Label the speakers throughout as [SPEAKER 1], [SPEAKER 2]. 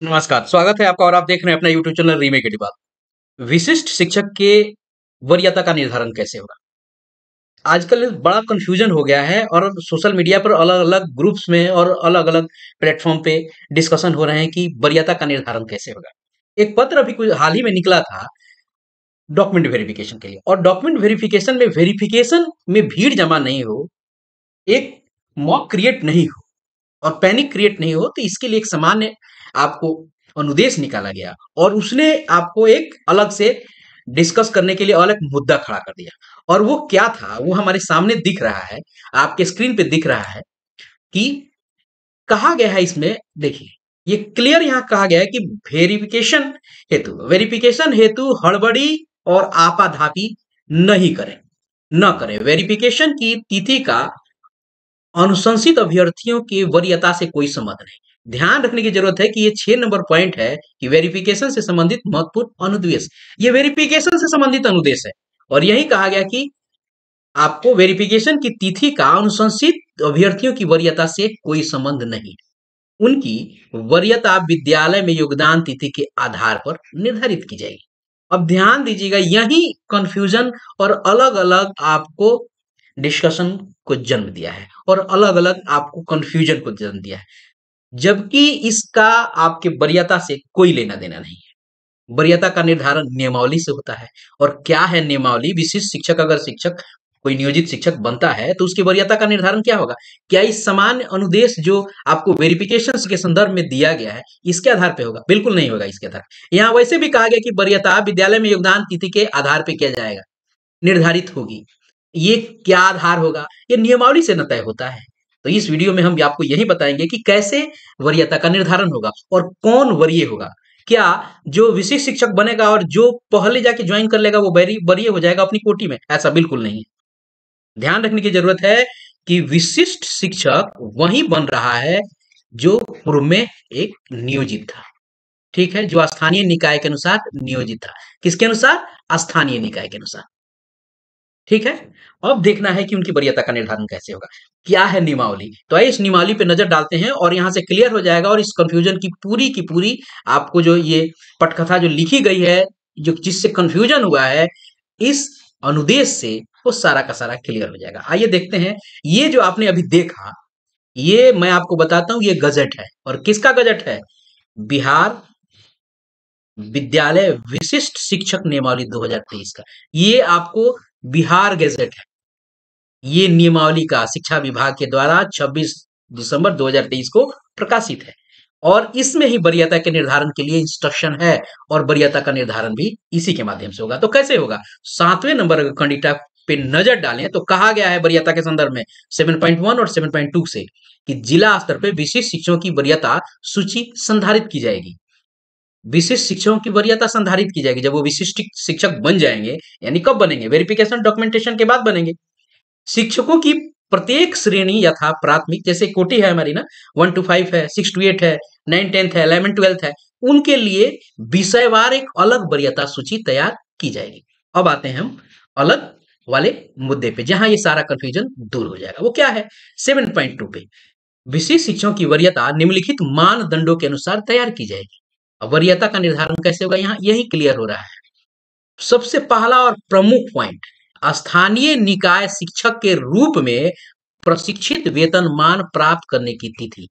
[SPEAKER 1] नमस्कार, स्वागत है आपका और आप देख रहे हैं अपना यूट्यूब चैनल रीमेक की बात। विशिष्ट शिक्षक के वरीयता का निर्धारण कैसे होगा? आजकल बड़ा कन्फ्यूजन हो गया है और सोशल मीडिया पर अलग-अलग ग्रुप्स में और अलग-अलग प्लेटफ़ॉर्म पे डिस्कशन हो रहे हैं कि वरीयता का निर्धारण कैसे होगा? एक पत्र अभी कुछ हाल ही में निकला था डॉक्यूमेंट वेरिफिकेशन के लिए और डॉक्यूमेंट वेरिफिकेशन में भीड़ जमा नहीं हो, एक मॉब क्रिएट नहीं हो और पैनिक क्रिएट नहीं हो, तो इसके लिए एक सामान्य आपको अनुदेश निकाला गया और उसने आपको एक अलग से डिस्कस करने के लिए अलग मुद्दा खड़ा कर दिया। और वो क्या था, वो हमारे सामने दिख रहा है, आपके स्क्रीन पे दिख रहा है कि कहा गया है इसमें। देखिए, ये क्लियर यहाँ कहा गया है कि वेरिफिकेशन हेतु हड़बड़ी और आपाधापी नहीं करें, न करें। वेरिफिकेशन की तिथि का अनुशंसित अभ्यर्थियों की वरीयता से कोई संबंध नहीं। ध्यान रखने की जरूरत है कि ये 6 नंबर पॉइंट है कि वेरिफिकेशन से संबंधित महत्वपूर्ण अनुदेश। ये वेरिफिकेशन से संबंधित अनुदेश है और यही कहा गया कि आपको वेरिफिकेशन की तिथि का अनुशंसित अभ्यर्थियों की वरीयता से कोई संबंध नहीं। उनकी वरीयता विद्यालय में योगदान तिथि के आधार पर निर्धारित की जाएगी। अब ध्यान दीजिएगा, यही कंफ्यूजन और अलग-अलग आपको डिस्कशन को जन्म दिया है और अलग-अलग आपको कंफ्यूजन को जन्म दिया है। जबकि इसका आपके वरीयता से कोई लेना-देना नहीं है। वरीयता का निर्धारण नियमावली से होता है। और क्या है नियमावली? विशिष्ट शिक्षक अगर शिक्षक कोई नियोजित शिक्षक बनता है तो उसकी वरीयता का निर्धारण क्या होगा? क्या इस सामान्य अनुदेश जो आपको वेरिफिकेशंस के संदर्भ में दिया गया है, इसके आधार पे होगा? बिल्कुल नहीं होगा इसके आधार पे। यहाँ वैसे भी कहा गया कि वरीयता विद्यालय में योगदान तिथि के आधार पे किया जाएगा, निर्धारित होगी। ये क्या आधार होगा? ये नियमावली से न तय होता है। तो इस वीडियो में हम आपको यही बताएँगे कि कैसे वरीयता का निर्धारण होगा और कौन वरीय होगा। क्या जो विशिष्ट शिक्षक बनेगा और जो पहले जाके जॉइन कर लेगा वो वरीय हो जाएगा अपनी कोटि में? ऐसा बिल्कुल नहीं है। ध्यान रखने की जरूरत है कि विशिष्ट शिक्षक वही बन रहा है जो पूर्व में एक नियोजित था। ठीक है? जो स्थानीय निकाय के अनुसार नियोजित था। किसके अनुसार? स्थानीय निकाय के अनुसार। ठीक है? अब देखना है कि उनकी वरीयता का निर्धारण कैसे होगा। क्या है नियमावली? तो आइए इस नियमावली पे नज़र डालते हैं और यहाँ से क्लियर हो जाएगा और इस कन्फ्यूजन की पूरी आपको जो ये पटकथा जो लिखी गई है, जो जिससे कन्फ्यूजन हुआ है, इस अनुदेश से वो सारा का सारा क्लियर हो जाएगा। आइए देखते हैं, ये जो आपने अभी देखा, ये मैं आपको बताता हूँ, ये गज़ट है और किसका गज़ट है? बिहार विद्यालय विशिष्ट शिक्षक नियमावली 2023 का। ये आपको बिहार गैज़ेट है। ये नियमावली का शिक्षा विभाग के द्वारा 26 दिसंबर 2023 को प्रकाशित है और इसमें ही वरीयता के निर्धारण के लिए इंस्ट्रक्शन है और वरीयता का निर्धारण भी इसी के माध्यम से होगा। तो कैसे होगा? 7वें नंबर अगर खंडिका पे नजर डालें तो कहा गया है वरीयता के संदर्भ में 7.1 और 7.2 से कि जिला स्तर पे विशिष्ट शिक्षकों की वरीयता सूची संधारित की जाएगी। विशिष्ट शिक्षकों की वरीयता संधारित की जाएगी जब वो विशिष्ट शिक्षक बन जाएंगे। यानी कब बनेंगे? वेरिफिकेशन डॉक्यूमेंटेशन के बाद बनेंगे। शिक्षकों की प्रत्येक श्रेणी यथा प्राथमिक, जैसे कोटि है हमारी ना, 1 to 5 है, 6 to 8 है, 9 10th है, 11 12th है, उनके लिए विषयवार एक अलग वरीयता सूची तैयार की जाएगी। अब आते हैं हम अलग वाले मुद्दे पे जहां ये सारा कंफ्यूजन दूर हो जाएगा। वो क्या है? 7.2 पे विशिष्ट शिक्षकों की वरीयता निम्नलिखित मानदंडों के अनुसार तैयार की जाएगी। अब वरीयता का निर्धारण कैसे होगा? यहाँ यही क्लियर हो रहा है। सबसे पहला और प्रमुख पॉइंट, स्थानीय निकाय शिक्षक के रूप में प्रशिक्षित वेतनमान प्राप्त करने की तिथि।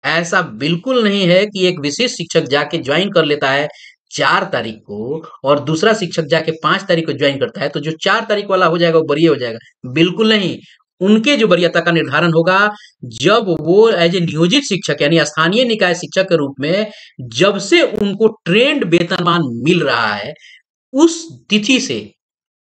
[SPEAKER 1] ऐसा बिल्कुल नहीं है कि एक विशिष्ट शिक्षक जाके ज्वाइन कर लेता है 4 तारीख को और दूसरा शिक्षक जाके 5 तारीख को ज्वाइन करता है तो जो 4 तारीख वाला हो जाएगा वो वरीय हो जाएगा। बिल्कुल नहीं। उनके जो वरीयता का निर्धारण होगा जब वो एज ए नियोजित शिक्षक यानी स्थानीय निकाय शिक्षक के रूप में जब से उनको ट्रेंड वेतनमान मिल रहा है उस तिथि से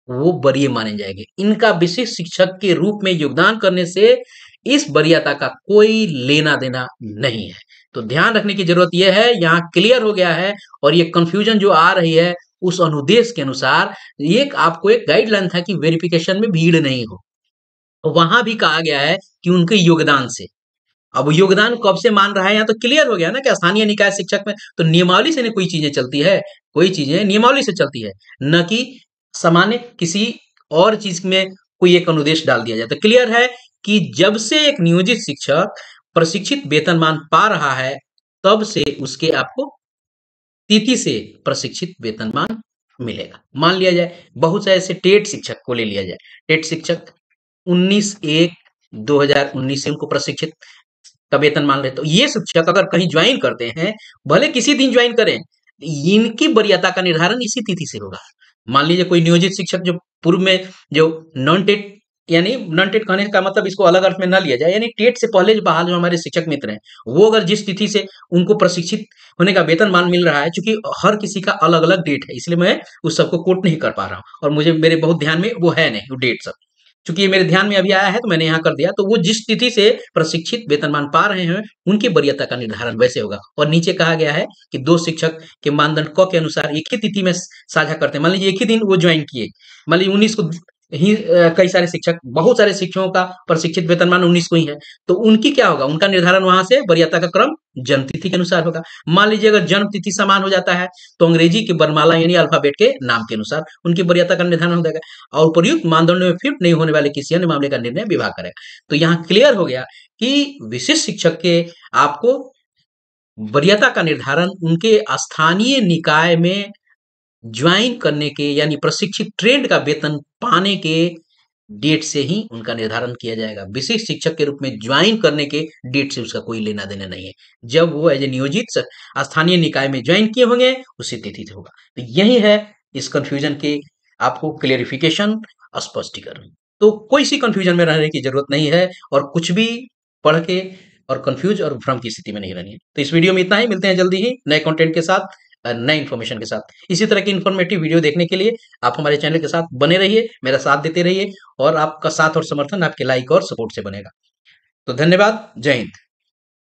[SPEAKER 1] वो वरीय माने जाएंगे। इनका विशिष्ट शिक्षक के रूप में योगदान करने से इस वरीयता का कोई लेना देना नहीं है। तो ध्यान रखने की जरूरत यह है, यहाँ क्लियर हो गया है और ये कंफ्यूजन जो आ रही है उस अनुदेश के अनुसार ये आपको एक गाइडलाइन था कि वेरिफिकेशन में भीड़ नहीं हो। तो वहां भी कहा गया है कि उनके योगदान से। अब योगदान कब से मान रहा है, यहाँ तो क्लियर हो गया ना कि स्थानीय निकाय शिक्षक में तो नियमावली से नहीं कोई चीजें चलती है, कोई चीजें नियमावली से चलती है, न कि सामान्य किसी और चीज में कोई एक अनुदेश डाल दिया जाए। तो क्लियर है कि जब से एक नियोजित शिक्षक प्रशिक्षित वेतनमान पा रहा है तब से उसके आपको तिथि से प्रशिक्षित वेतनमान मिलेगा। मान लिया जाए बहुत से ऐसे टेट शिक्षक को ले लिया जाए, टेट शिक्षक 19/1/2019 से उनको प्रशिक्षित का वेतन मान रहे, तो ये शिक्षक अगर कहीं ज्वाइन करते हैं, भले किसी दिन ज्वाइन करें, इनकी वरीयता का निर्धारण इसी तिथि से होगा। मान लीजिए कोई नियोजित शिक्षक जो पूर्व में जो नॉन टेट, यानी नॉन टेट कहने का मतलब इसको अलग अर्थ में न लिया जाए, यानी टेट से पहले जो बहाल जो हमारे शिक्षक मित्र हैं, वो अगर जिस तिथि से उनको प्रशिक्षित होने का वेतन मान मिल रहा है, चूंकि हर किसी का अलग अलग डेट है, इसलिए मैं उस सबको कोट नहीं कर पा रहा हूँ, और मुझे मेरे बहुत ध्यान में वो है नहीं वो डेट सब, चूंकि ये मेरे ध्यान में अभी आया है तो मैंने यहाँ कर दिया। तो वो जिस तिथि से प्रशिक्षित वेतनमान पा रहे हैं, उनकी वरीयता का निर्धारण वैसे होगा। और नीचे कहा गया है कि दो शिक्षक के मानदंड क के अनुसार एक ही तिथि में साझा करते हैं। मान लीजिए एक ही दिन वो ज्वाइन किए, मान लीजिए 19 को ही कई सारे शिक्षक, बहुत सारे शिक्षकों का प्रशिक्षित वेतनमान 19 को ही है, तो उनकी क्या होगा, उनका निर्धारण वहां से वरीयता का क्रम जन्म तिथि के अनुसार होगा। मान लीजिए अगर जन्म तिथि समान हो जाता है, तो अंग्रेजी की वर्णमाला यानी अल्फाबेट के नाम के अनुसार उनकी वरीयता का निर्धारण हो जाएगा, और प्रयुक्त मानदंडों में फिट नहीं होने वाले किसी अन्य मामले का निर्णय विभाग करेगा। तो यहाँ क्लियर हो गया कि विशिष्ट शिक्षक के आपको वरीयता का निर्धारण उनके स्थानीय निकाय में ज्वाइन करने के, यानी प्रशिक्षित ट्रेंड का वेतन पाने के डेट से ही उनका निर्धारण किया जाएगा। विशिष्ट शिक्षक के रूप में ज्वाइन करने के डेट से उसका कोई लेना देना नहीं है। जब वो एज ए नियोजित स्थानीय निकाय में ज्वाइन किए होंगे, उसी तिथि से होगा। तो यही है इस कंफ्यूजन के आपको क्लेरिफिकेशन, स्पष्टीकरण। तो कोई सी कंफ्यूजन में रहने की जरूरत नहीं है, और कुछ भी पढ़ के और कंफ्यूज और भ्रम की स्थिति में नहीं रहनी है। तो इस वीडियो में इतना ही, मिलते हैं जल्दी ही नए कंटेंट के साथ, नए इन्फॉर्मेशन के साथ। इसी तरह की इन्फॉर्मेटिव वीडियो देखने के लिए आप हमारे चैनल के साथ बने रहिए, मेरा साथ देते रहिए, और आपका साथ और समर्थन आपके लाइक और सपोर्ट से बनेगा। तो धन्यवाद, जय हिंद।